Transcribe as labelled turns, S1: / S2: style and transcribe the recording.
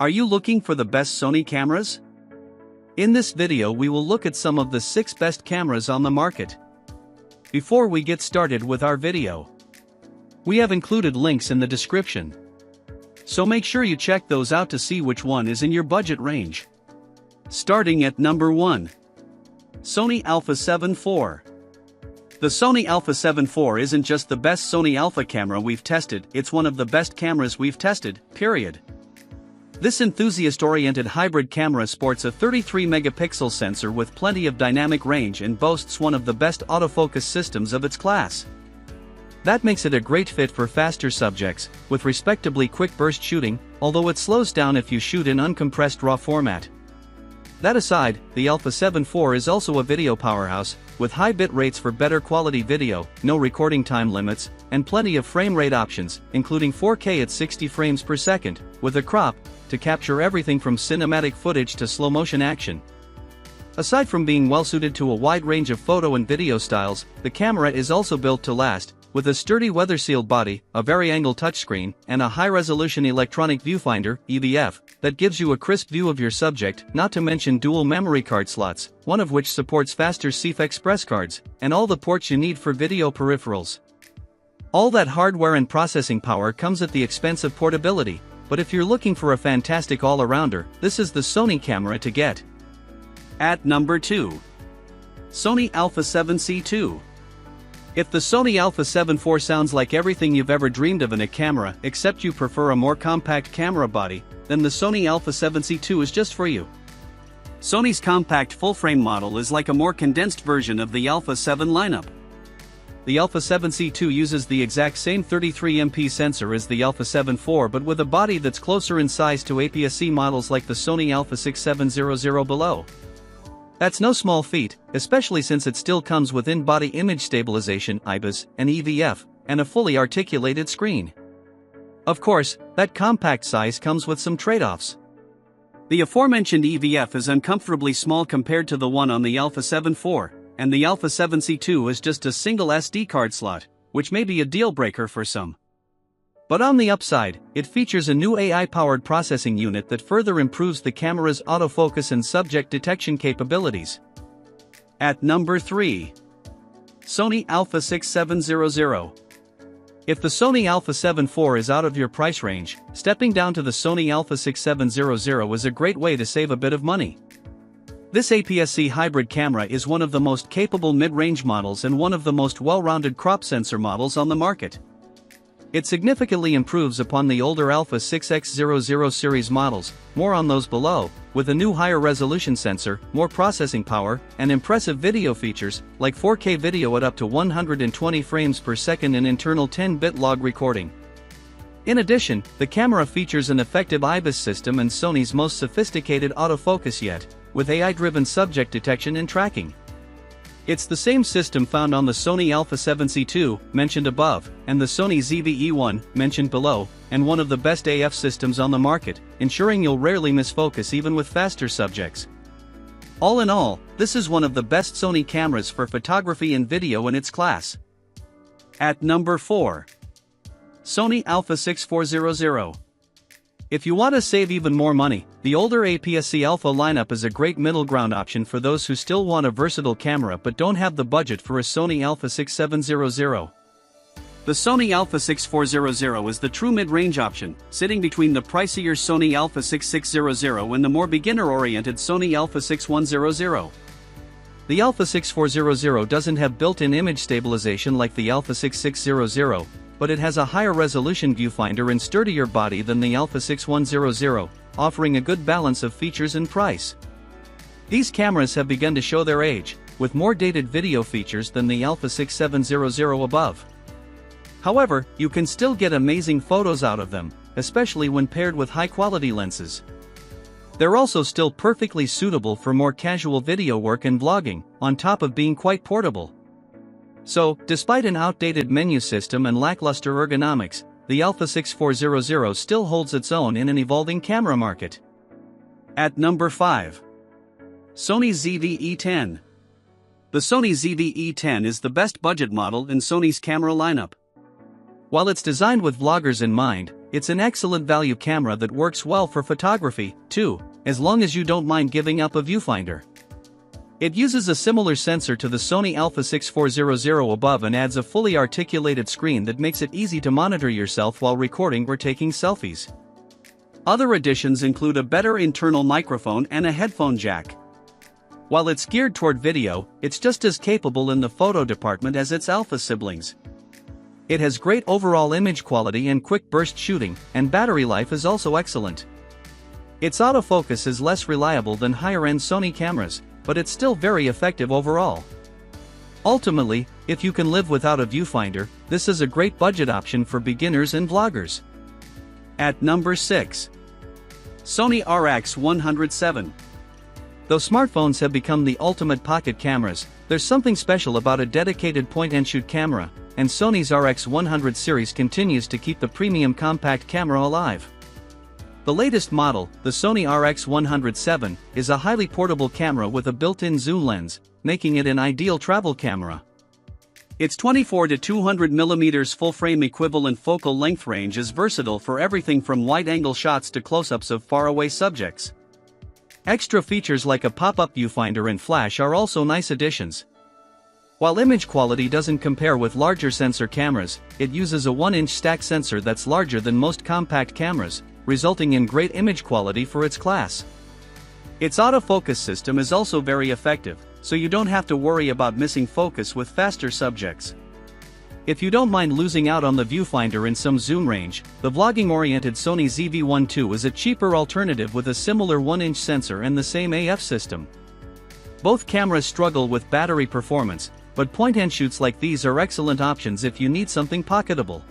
S1: Are you looking for the best Sony cameras? In this video we will look at some of the 6 best cameras on the market. Before we get started with our video, we have included links in the description, so make sure you check those out to see which one is in your budget range. Starting at number 1. Sony Alpha 7 IV. The Sony Alpha 7 IV isn't just the best Sony Alpha camera we've tested, it's one of the best cameras we've tested, period. This enthusiast-oriented hybrid camera sports a 33-megapixel sensor with plenty of dynamic range and boasts one of the best autofocus systems of its class. That makes it a great fit for faster subjects, with respectably quick burst shooting, although it slows down if you shoot in uncompressed RAW format. That aside, the Alpha 7 IV is also a video powerhouse, with high bit rates for better quality video, no recording time limits, and plenty of frame rate options, including 4K at 60 frames per second, with a crop, to capture everything from cinematic footage to slow-motion action. Aside from being well-suited to a wide range of photo and video styles, the camera is also built to last, with a sturdy weather-sealed body, a vari-angle touchscreen, and a high-resolution electronic viewfinder (EVF) that gives you a crisp view of your subject, not to mention dual memory card slots, one of which supports faster CF Express cards, and all the ports you need for video peripherals. All that hardware and processing power comes at the expense of portability, but if you're looking for a fantastic all-arounder, this is the Sony camera to get. At number 2. Sony Alpha 7C II. If the Sony Alpha 7 IV sounds like everything you've ever dreamed of in a camera, except you prefer a more compact camera body, then the Sony Alpha 7C II is just for you. Sony's compact full-frame model is like a more condensed version of the Alpha 7 lineup. The Alpha 7C II uses the exact same 33MP sensor as the Alpha 7 IV but with a body that's closer in size to APS-C models like the Sony Alpha 6700 below. That's no small feat, especially since it still comes with in-body image stabilization (IBIS) and EVF, and a fully articulated screen. Of course, that compact size comes with some trade-offs. The aforementioned EVF is uncomfortably small compared to the one on the Alpha 7 IV, and the Alpha 7C II is just a single SD card slot, which may be a deal-breaker for some. But on the upside, it features a new AI-powered processing unit that further improves the camera's autofocus and subject detection capabilities. At number 3. Sony Alpha 6700. If the Sony Alpha 7 IV is out of your price range, stepping down to the Sony Alpha 6700 is a great way to save a bit of money. This APS-C hybrid camera is one of the most capable mid-range models and one of the most well-rounded crop sensor models on the market. It significantly improves upon the older Alpha 6X00 series models, more on those below, with a new higher resolution sensor, more processing power, and impressive video features, like 4K video at up to 120 frames per second and internal 10-bit log recording. In addition, the camera features an effective IBIS system and Sony's most sophisticated autofocus yet, with AI-driven subject detection and tracking. It's the same system found on the Sony Alpha 7C II, mentioned above, and the Sony ZV-E1, mentioned below, and one of the best AF systems on the market, ensuring you'll rarely miss focus even with faster subjects. All in all, this is one of the best Sony cameras for photography and video in its class. At number 4. Sony Alpha 6400. If you want to save even more money, the older APS-C Alpha lineup is a great middle ground option for those who still want a versatile camera but don't have the budget for a Sony Alpha 6700. The Sony Alpha 6400 is the true mid-range option, sitting between the pricier Sony Alpha 6600 and the more beginner-oriented Sony Alpha 6100. The Alpha 6400 doesn't have built-in image stabilization like the Alpha 6600, but it has a higher resolution viewfinder and sturdier body than the Alpha 6100, offering a good balance of features and price. These cameras have begun to show their age, with more dated video features than the Alpha 6700 above. However, you can still get amazing photos out of them, especially when paired with high-quality lenses. They're also still perfectly suitable for more casual video work and vlogging, on top of being quite portable. So, despite an outdated menu system and lackluster ergonomics, the Alpha 6400 still holds its own in an evolving camera market. At number 5. Sony ZV-E10. The Sony ZV-E10 is the best budget model in Sony's camera lineup. While it's designed with vloggers in mind, It's an excellent value camera that works well for photography, too, as long as you don't mind giving up a viewfinder. It uses a similar sensor to the Sony Alpha 6400 above and adds a fully articulated screen that makes it easy to monitor yourself while recording or taking selfies. Other additions include a better internal microphone and a headphone jack. While it's geared toward video, it's just as capable in the photo department as its Alpha siblings. It has great overall image quality and quick burst shooting, and battery life is also excellent. Its autofocus is less reliable than higher-end Sony cameras, but it's still very effective overall. Ultimately, if you can live without a viewfinder, this is a great budget option for beginners and vloggers. At number 6. Sony RX107. Though smartphones have become the ultimate pocket cameras, there's something special about a dedicated point-and-shoot camera, and Sony's RX100 series continues to keep the premium compact camera alive. The latest model, the Sony RX107, is a highly portable camera with a built-in zoom lens, making it an ideal travel camera. Its 24 to 200 mm full-frame equivalent focal length range is versatile for everything from wide-angle shots to close-ups of faraway subjects. Extra features like a pop-up viewfinder and flash are also nice additions. While image quality doesn't compare with larger sensor cameras, it uses a 1-inch stack sensor that's larger than most compact cameras, resulting in great image quality for its class. Its autofocus system is also very effective, so you don't have to worry about missing focus with faster subjects. If you don't mind losing out on the viewfinder in some zoom range, the vlogging-oriented Sony ZV-1 II is a cheaper alternative with a similar 1-inch sensor and the same AF system. Both cameras struggle with battery performance, but point-and-shoots like these are excellent options if you need something pocketable.